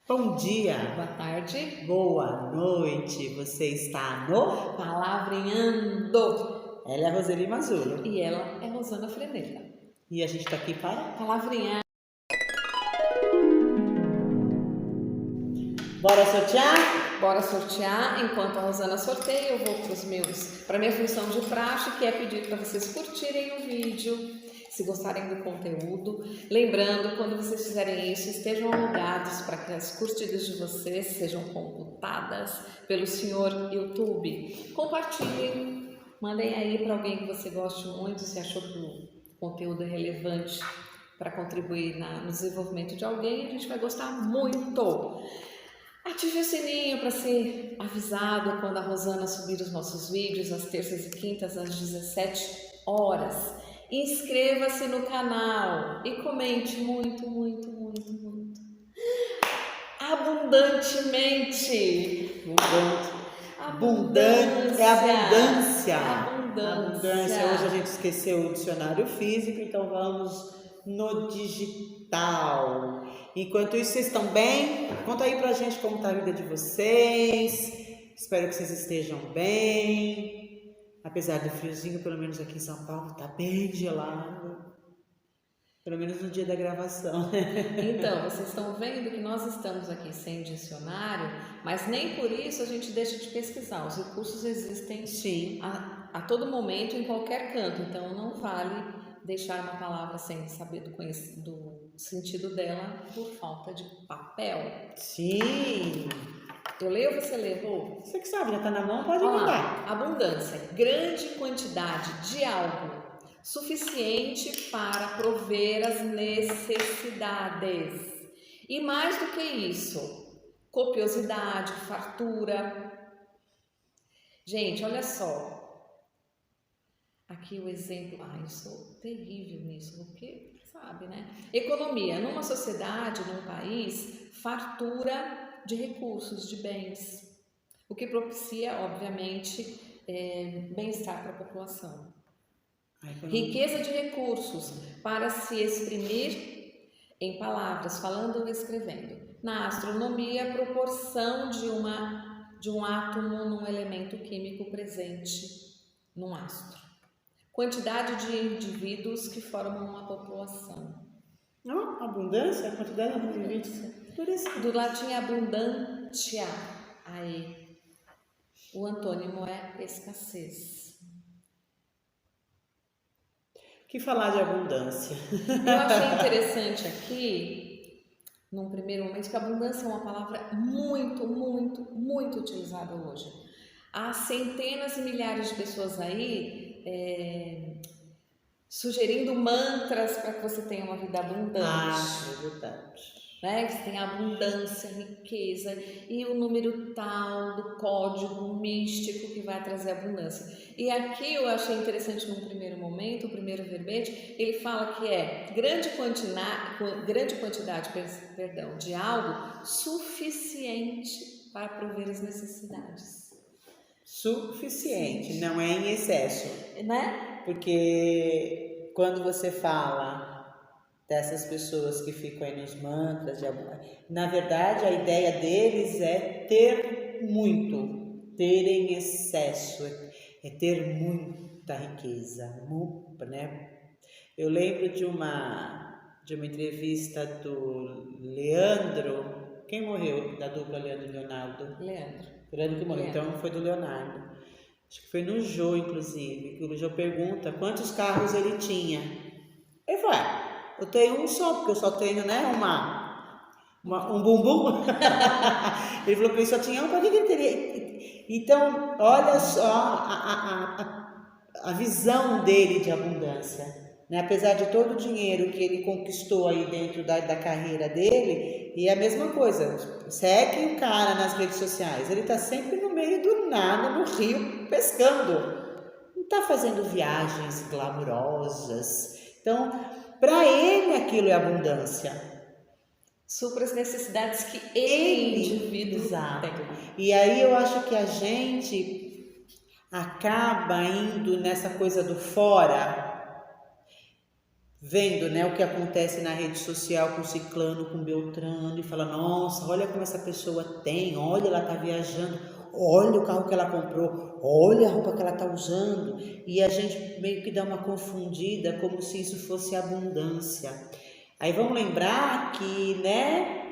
Bom dia, Boa tarde. boa noite, você está no Palavrinhando. Ela é a Roseli Mazulo E ela é Rosana Freneta. e a gente está aqui para Palavrinhar. Bora sortear? Bora sortear. Enquanto a Rosana sorteia, eu vou para minha função de praxe, que é pedir para vocês curtirem o vídeo, se gostarem do conteúdo. Lembrando, quando vocês fizerem isso, estejam alugados para que as curtidas de vocês sejam computadas pelo senhor YouTube. Compartilhem, mandem aí para alguém que você goste muito, se achou que o conteúdo é relevante para contribuir no desenvolvimento de alguém, a gente vai gostar muito. Ative o sininho para ser avisado quando a Rosana subir os nossos vídeos às terças e quintas às 17 horas. Inscreva-se no canal e comente muito. Abundantemente. Abundante, é abundância. Abundância. Hoje a gente esqueceu o dicionário físico, então vamos no digital. Enquanto isso, vocês estão bem? Conta aí pra gente como tá a vida de vocês. Espero que vocês estejam bem. Apesar do friozinho, pelo menos aqui em São Paulo, tá bem gelado. Pelo menos no dia da gravação. Então, vocês estão vendo que nós estamos aqui sem dicionário, mas nem por isso a gente deixa de pesquisar. Os recursos existem Sim. a todo momento, em qualquer canto. Então, não vale deixar uma palavra sem saber do sentido dela por falta de papel. Sim. Eu leio ou você lê? Você que sabe, já tá na mão, pode Olha mandar. lá, abundância, grande quantidade de algo suficiente para prover as necessidades. E mais do que isso, copiosidade, fartura. Gente, olha só. Aqui o exemplo, eu sou terrível nisso, porque sabe, né? Economia, numa sociedade, num país, fartura de recursos, de bens, o que propicia, obviamente, bem-estar para a população. Riqueza de recursos para se exprimir em palavras, falando ou escrevendo. Na astronomia, proporção de um átomo num elemento químico presente num astro. Quantidade de indivíduos que formam uma população. Não, abundância, quantidade de indivíduos. Por isso. Do latim abundantia. Aí, o antônimo é escassez. Que falar de abundância? Eu achei interessante aqui, num primeiro momento, que abundância é uma palavra muito utilizada hoje. Há centenas e milhares de pessoas aí sugerindo mantras para que você tenha uma vida abundante. É verdade. Né? Que você tem abundância, riqueza e o número tal do código místico que vai trazer abundância. E aqui eu achei interessante num primeiro momento, o primeiro verbete, ele fala que é grande quantidade de algo suficiente para prover as necessidades. Suficiente, sim. Não é em excesso. Né? Porque quando você fala dessas pessoas que ficam aí nos mantras, na verdade a ideia deles é ter muito, ter em excesso, é ter muita riqueza, né? Eu lembro de uma entrevista do Leandro, quem morreu da dupla Leandro e Leonardo? Leandro que morreu, então foi do Leonardo. Acho que foi no Jô, inclusive, que o Jô pergunta quantos carros ele tinha. Ele falou, eu tenho um só, porque eu só tenho, né, um bumbum. Ele falou que ele só tinha um, para que ele teria? Então, olha só a visão dele de abundância. Né? Apesar de todo o dinheiro que ele conquistou aí dentro da carreira dele, e a mesma coisa, segue o cara nas redes sociais, ele está sempre no meio do nada, no rio, pescando. Não está fazendo viagens glamourosas. Então, para ele aquilo é abundância. Supra as necessidades que ele indivíduo tem. E aí eu acho que a gente acaba indo nessa coisa do fora. vendo, né, o que acontece na rede social com ciclano, com beltrano, e fala, nossa, olha como essa pessoa tem, olha, ela tá viajando, olha o carro que ela comprou, olha a roupa que ela tá usando, e a gente meio que dá uma confundida, como se isso fosse abundância. Aí vamos lembrar que, né,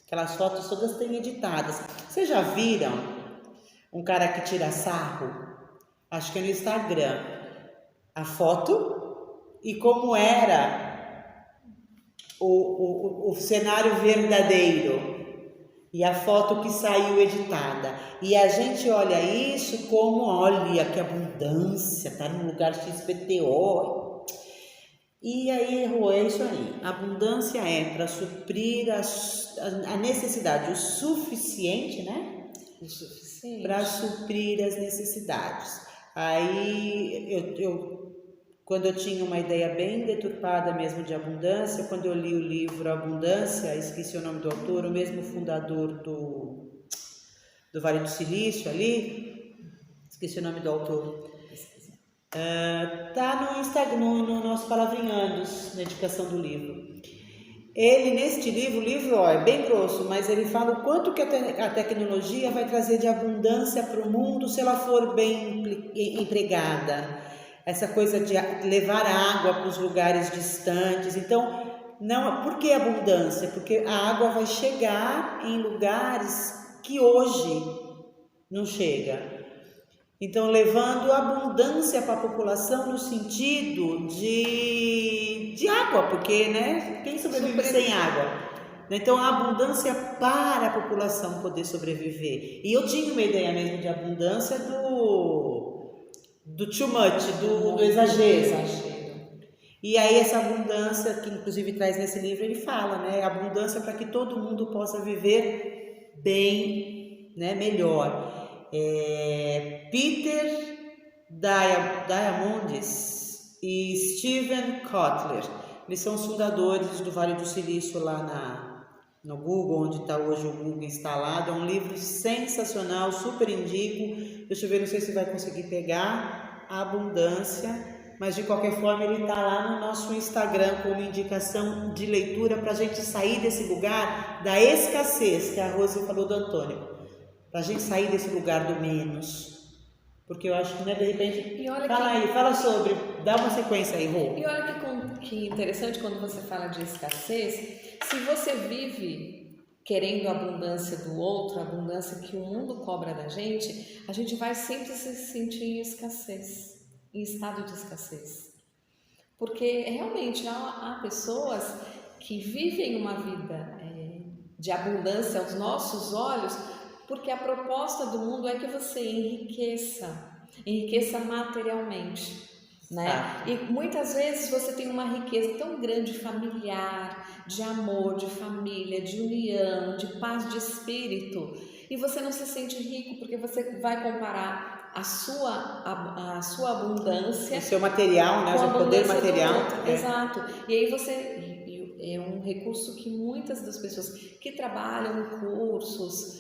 aquelas fotos todas têm editadas. Vocês já viram um cara que tira sarro? Acho que é no Instagram. A foto e como era o cenário verdadeiro e a foto que saiu editada. E a gente olha isso como, olha que abundância, tá no lugar XPTO. E aí errou, é isso aí. Abundância é para suprir a necessidade, o suficiente, né? O suficiente. Para suprir as necessidades. Aí quando eu tinha uma ideia bem deturpada mesmo de abundância, quando eu li o livro Abundância, esqueci o nome do autor, o mesmo fundador do Vale do Silício ali, esqueci o nome do autor. Tá no Instagram, no nosso Palavrinhandos, na indicação do livro. Ele, neste livro, o livro é bem grosso, mas ele fala o quanto que a tecnologia vai trazer de abundância para o mundo se ela for bem empregada. Essa coisa de levar água para os lugares distantes. Então, não, por que abundância? Porque a água vai chegar em lugares que hoje não chega. Então, levando abundância para a população no sentido de água, porque, né, quem sobrevive sem água? Então, a abundância para a população poder sobreviver. E eu tinha uma ideia mesmo de abundância do too much, do exagero. E aí essa abundância, que inclusive traz nesse livro, ele fala, né, abundância para que todo mundo possa viver bem, né, melhor. Peter Diamandis e Steven Kotler, eles são os fundadores do Vale do Silício lá no Google, onde está hoje o Google instalado. É um livro sensacional, super indico. Deixa eu ver, não sei se vai conseguir pegar a abundância, mas de qualquer forma ele está lá no nosso Instagram como indicação de leitura para a gente sair desse lugar da escassez, que a Rose falou do Antônio. Para a gente sair desse lugar do menos. Porque eu acho que, né, de repente... Fala sobre... Dá uma sequência aí, Rô. E olha que interessante quando você fala de escassez. Se você vive querendo a abundância do outro, a abundância que o mundo cobra da gente, a gente vai sempre se sentir em escassez, em estado de escassez. Porque realmente há pessoas que vivem uma vida de abundância aos nossos olhos, porque a proposta do mundo é que você enriqueça materialmente, né? E muitas vezes você tem uma riqueza tão grande familiar, de amor, de família, de união, de paz de espírito, e você não se sente rico porque você vai comparar a sua abundância, o seu material, né? O seu poder material. Exato. E aí é um recurso que muitas das pessoas que trabalham em cursos,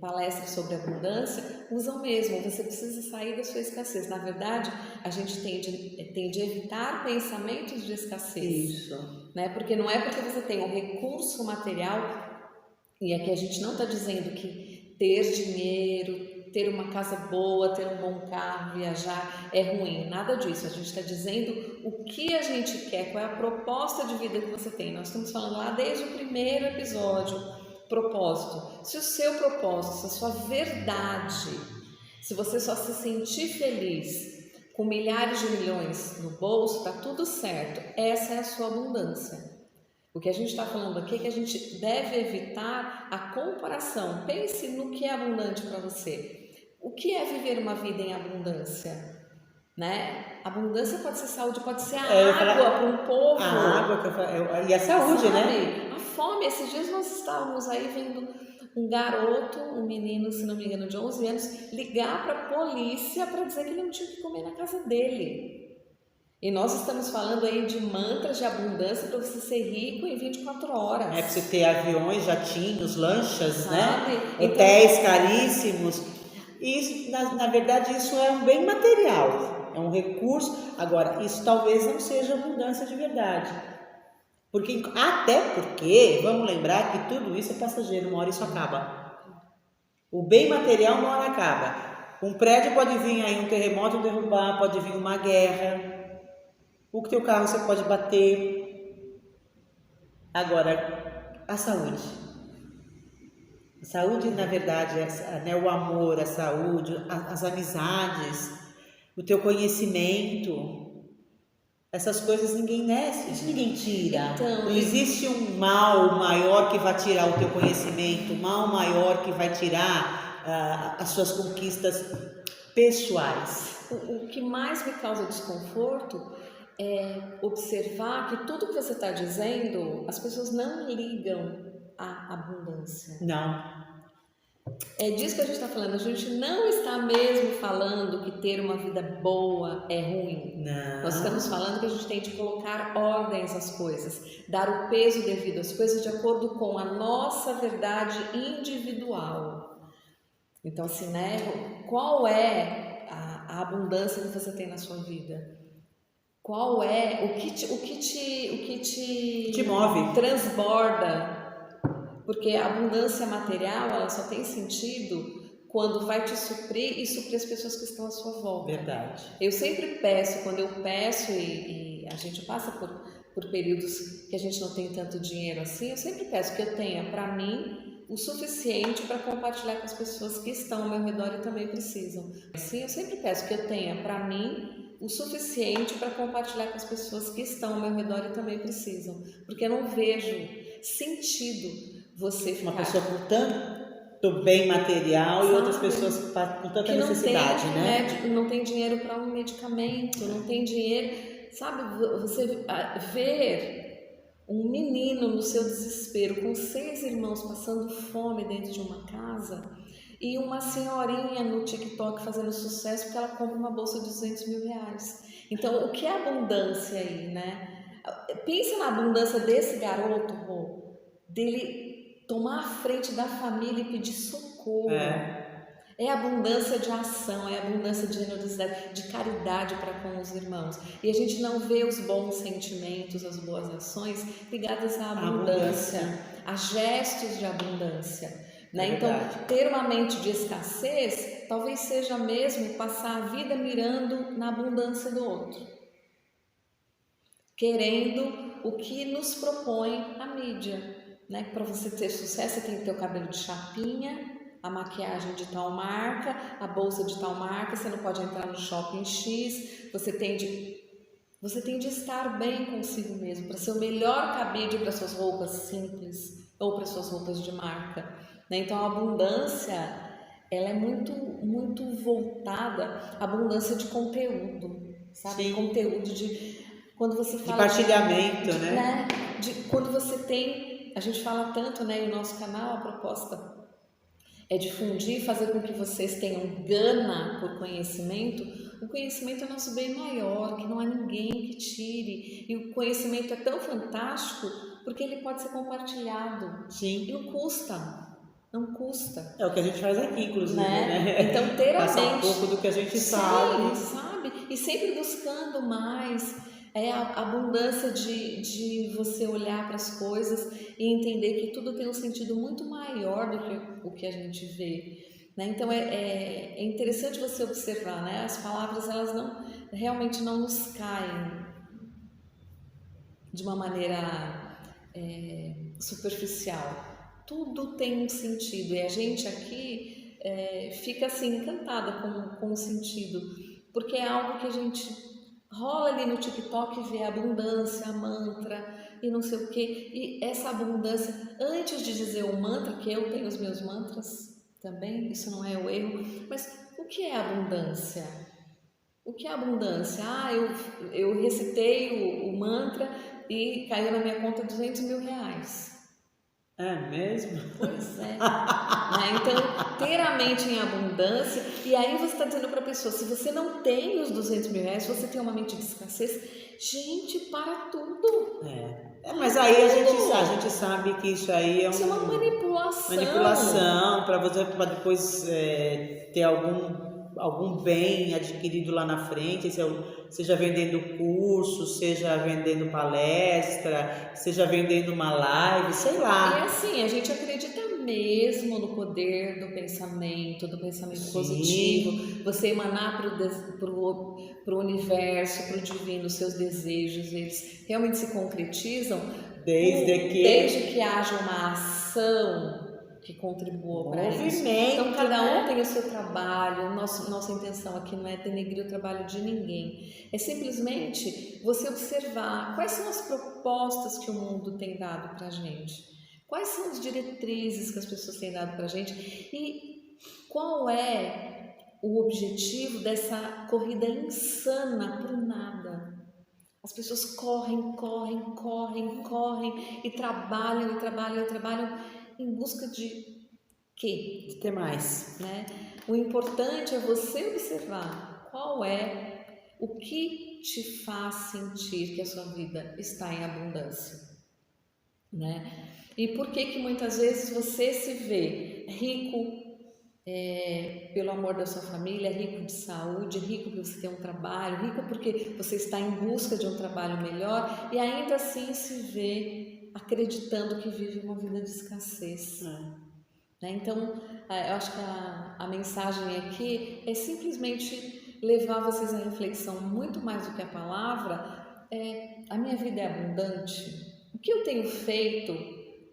palestras sobre abundância usam mesmo. Você precisa sair da sua escassez. Na verdade, a gente tem de evitar pensamentos de escassez. Isso. Né? Porque não é porque você tem um recurso material, e aqui a gente não está dizendo que ter dinheiro, ter uma casa boa, ter um bom carro, viajar é ruim, nada disso. A gente está dizendo o que a gente quer, qual é a proposta de vida que você tem. Nós estamos falando lá desde o primeiro episódio, propósito. Se o seu propósito, se a sua verdade, se você só se sentir feliz com milhares de milhões no bolso, está tudo certo. Essa é a sua abundância. O que a gente está falando aqui é que a gente deve evitar a comparação. Pense no que é abundante para você. O que é viver uma vida em abundância? Né? Abundância pode ser saúde, pode ser a água para um povo. A água e a saúde, sabe? Né? A fome. Esses dias nós estávamos aí vendo um garoto, um menino, se não me engano, de 11 anos, ligar para a polícia para dizer que ele não tinha o que comer na casa dele. E nós estamos falando aí de mantras de abundância para você ser rico em 24 horas. Para você ter aviões, jatinhos, lanchas, sabe? Né? Então, hotéis caríssimos. Isso, na verdade, isso é um bem material. é um recurso. Agora, isso talvez não seja abundância de verdade. Até porque, vamos lembrar que tudo isso é passageiro, uma hora isso acaba. O bem material uma hora acaba. Um prédio pode vir aí um terremoto derrubar, pode vir uma guerra. O teu carro você pode bater. Agora, a saúde. A saúde, na verdade, né, o amor, a saúde, as amizades, o teu conhecimento. Essas coisas ninguém tira. Então, não existe um mal maior que vai tirar o teu conhecimento, um mal maior que vai tirar as suas conquistas pessoais. O que mais me causa desconforto é observar que tudo que você está dizendo, as pessoas não ligam à abundância. Não. É disso que a gente está falando. A gente não está mesmo falando que ter uma vida boa é ruim. Não. Nós estamos falando que a gente tem de colocar ordens às coisas, dar o peso devido às coisas de acordo com a nossa verdade individual. Então, assim, né? Qual é a abundância que você tem na sua vida? Qual é o que te move, transborda? Porque a abundância material, ela só tem sentido quando vai te suprir e suprir as pessoas que estão à sua volta. Verdade. Eu sempre peço, quando eu peço e a gente passa por períodos que a gente não tem tanto dinheiro assim, eu sempre peço que eu tenha para mim o suficiente para compartilhar com as pessoas que estão ao meu redor e também precisam. Assim, eu sempre peço que eu tenha para mim o suficiente para compartilhar com as pessoas que estão ao meu redor e também precisam. Porque eu não vejo sentido você ficar... Uma pessoa com tanto bem material e outras pessoas com tanta necessidade, né? Não tem dinheiro para um medicamento, não tem dinheiro... Sabe, você ver um menino no seu desespero com 6 irmãos passando fome dentro de uma casa e uma senhorinha no TikTok fazendo sucesso porque ela compra uma bolsa de 200 mil reais. Então, o que é abundância aí, né? Pensa na abundância desse garoto, dele tomar a frente da família e pedir socorro. É abundância de ação, é abundância de generosidade, de caridade para com os irmãos. E a gente não vê os bons sentimentos, as boas ações ligadas à abundância, a gestos de abundância. Né? Então, ter uma mente de escassez talvez seja mesmo passar a vida mirando na abundância do outro, querendo o que nos propõe a mídia. Né? Para você ter sucesso, você tem que ter o cabelo de chapinha, a maquiagem de tal marca, a bolsa de tal marca, você não pode entrar no shopping X, você tem de estar bem consigo mesmo, para ser o melhor cabide para suas roupas simples ou para suas roupas de marca. Né? Então a abundância, ela é muito, muito voltada à abundância de conteúdo, sabe? Sim. Conteúdo quando você fala de partilhamento, né? Quando você tem, a gente fala tanto, né, no nosso canal, a proposta é difundir, fazer com que vocês tenham gana por conhecimento. O conhecimento é nosso bem maior, que não há ninguém que tire. E o conhecimento é tão fantástico porque ele pode ser compartilhado. Sim. E não custa. Não custa. É o que a gente faz aqui, inclusive, né? Então, ter a passar mente... um pouco do que a gente sabe. E sempre buscando mais... É a abundância de você olhar para as coisas e entender que tudo tem um sentido muito maior do que o que a gente vê. Né? Então é interessante você observar, né? As palavras elas realmente não nos caem de uma maneira superficial. Tudo tem um sentido e a gente aqui fica assim encantada com o sentido, porque é algo que a gente rola ali no TikTok e vê a abundância, a mantra e não sei o que. E essa abundância, antes de dizer o mantra, que eu tenho os meus mantras também, isso não é o erro, mas o que é abundância? O que é abundância? Eu recitei o mantra e caiu na minha conta 200 mil reais. É mesmo? Pois é. Então, ter a mente em abundância, e aí você está dizendo para a pessoa, se você não tem os 200 mil reais, você tem uma mente de escassez, gente, para tudo. Mas aí a gente sabe que isso aí isso é uma manipulação. Manipulação, para você pra depois ter algum algum bem adquirido lá na frente, seja vendendo curso, seja vendendo palestra, seja vendendo uma live, sei E lá. assim, a gente acredita mesmo no poder do pensamento Sim. positivo, você emanar para o universo, para o divino, os seus desejos, eles realmente se concretizam desde que haja uma ação que contribua para isso. Então, cada um tem o seu trabalho. Nossa intenção aqui não é denegrir o trabalho de ninguém. É simplesmente você observar quais são as propostas que o mundo tem dado para a gente. Quais são as diretrizes que as pessoas têm dado para a gente. E qual é o objetivo dessa corrida insana por nada. As pessoas correm e trabalham em busca de quê? De ter mais. Né? O importante é você observar o que te faz sentir que a sua vida está em abundância. Né? E por que muitas vezes você se vê rico pelo amor da sua família, rico de saúde, rico porque você tem um trabalho, rico porque você está em busca de um trabalho melhor e ainda assim se vê acreditando que vive uma vida de escassez. Né? Então, eu acho que a mensagem aqui é simplesmente levar vocês à reflexão muito mais do que a palavra. A minha vida é abundante? O que eu tenho feito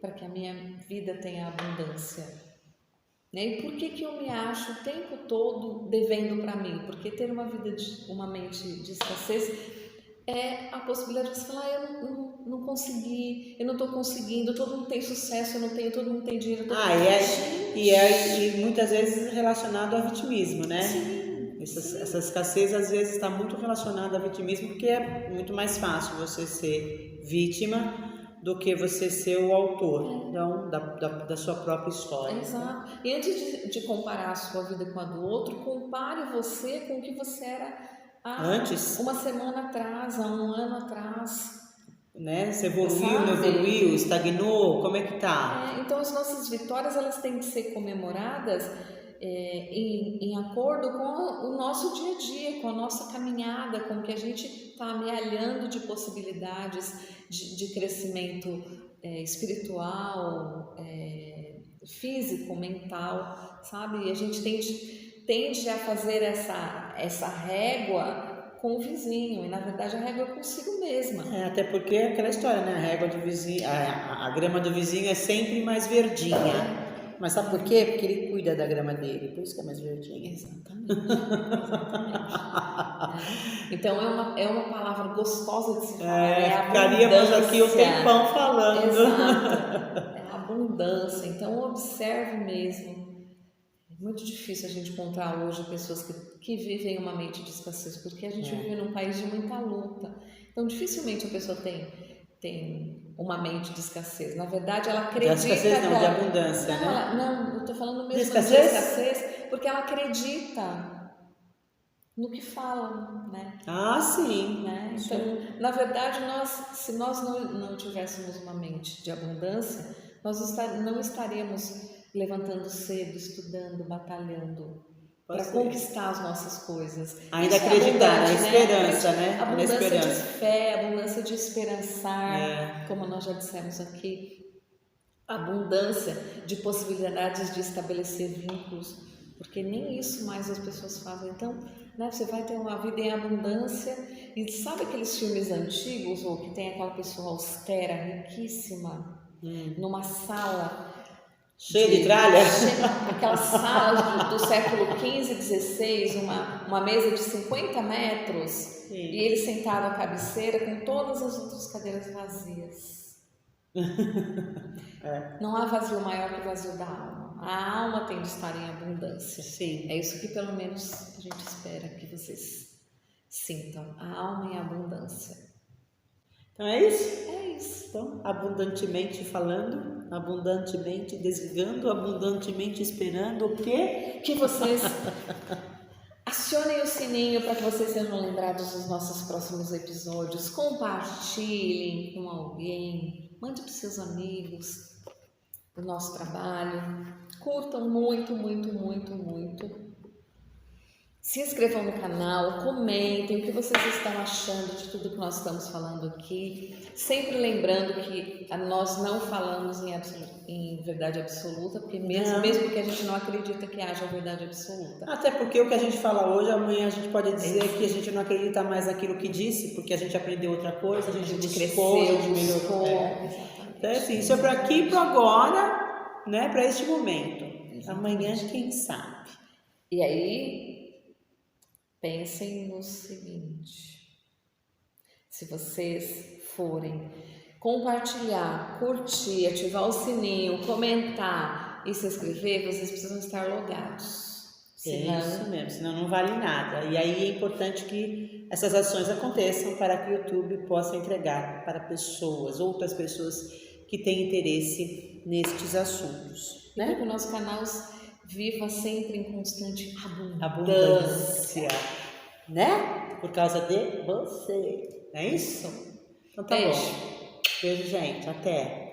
para que a minha vida tenha abundância? E por que eu me acho o tempo todo devendo para mim? Porque ter uma mente de escassez é a possibilidade de você falar, eu não consegui, eu não estou conseguindo, todo mundo tem sucesso, eu não tenho, todo mundo tem dinheiro. E muitas vezes relacionado ao vitimismo, né? Sim, essa escassez às vezes está muito relacionada ao vitimismo, porque é muito mais fácil você ser vítima do que você ser o autor então, da sua própria história. Exato. E antes de comparar a sua vida com a do outro, compare você com o que você era antes, uma semana atrás, há um ano atrás. Né? Você evoluiu, não evoluiu, estagnou, como é que tá? Então as nossas vitórias elas têm que ser comemoradas em acordo com o nosso dia a dia, com a nossa caminhada, com o que a gente está amealhando de possibilidades de crescimento espiritual, físico, mental, sabe? E a gente tende a fazer essa régua com o vizinho, e na verdade a régua é consigo mesma. Até porque é aquela história, né? A régua do vizinho, a grama do vizinho é sempre mais verdinha. Mas sabe por quê? Porque ele cuida da grama dele, por isso que é mais verdinha. Exatamente. Então é uma palavra gostosa de se falar. Ficaríamos aqui um tempão falando. Exato. É abundância. Então observe mesmo. É muito difícil a gente encontrar hoje pessoas que vivem uma mente de escassez, porque a gente vive num país de muita luta. Então dificilmente a pessoa tem uma mente de escassez. Na verdade, ela acredita... De escassez não, de abundância, né? Não, eu estou falando mesmo de escassez, porque ela acredita no que falam, né? Sim. Né? Então, na verdade, se nós não tivéssemos uma mente de abundância, nós não estaríamos levantando cedo, estudando, batalhando para conquistar as nossas coisas. Ainda acreditar na esperança, né? Abundância de fé, abundância de esperançar, como nós já dissemos aqui, abundância de possibilidades de estabelecer vínculos, porque nem isso mais as pessoas fazem. Então, né, você vai ter uma vida em abundância, e sabe aqueles filmes antigos, ou que tem aquela pessoa austera, riquíssima, numa sala... cheio de tralha? Aquelas salas do século XV, XVI, uma mesa de 50 metros, sim, e ele sentado à cabeceira com todas as outras cadeiras vazias. Não há vazio maior que o vazio da alma. A alma tem de estar em abundância. Sim. É isso que pelo menos a gente espera que vocês sintam. A alma em abundância. Então é isso? É isso. Então, abundantemente falando, abundantemente desligando, abundantemente esperando o quê? Que vocês acionem o sininho para que vocês sejam lembrados dos nossos próximos episódios. Compartilhem com alguém, mande para os seus amigos o nosso trabalho. Curtam muito, muito, muito, muito. Se inscrevam no canal, comentem o que vocês estão achando de tudo que nós estamos falando aqui. Sempre lembrando que nós não falamos em verdade absoluta, porque mesmo que a gente não acredita que haja verdade absoluta. Até porque o que a gente fala hoje, amanhã a gente pode dizer que a gente não acredita mais naquilo que disse, porque a gente aprendeu outra coisa, a gente cresceu, a gente melhorou. Então, assim, isso é para aqui e para agora, né? Para este momento. Amanhã, quem sabe. E aí, pensem no seguinte: se vocês forem compartilhar, curtir, ativar o sininho, comentar e se inscrever, vocês precisam estar logados. Senão, é isso mesmo, senão não vale nada. E aí é importante que essas ações aconteçam para que o YouTube possa entregar para pessoas, outras pessoas que têm interesse nestes assuntos, né? E que o nosso canal viva sempre em constante abundância, né? Por causa de você. É isso? Então tá bom. Beijo, gente. Até.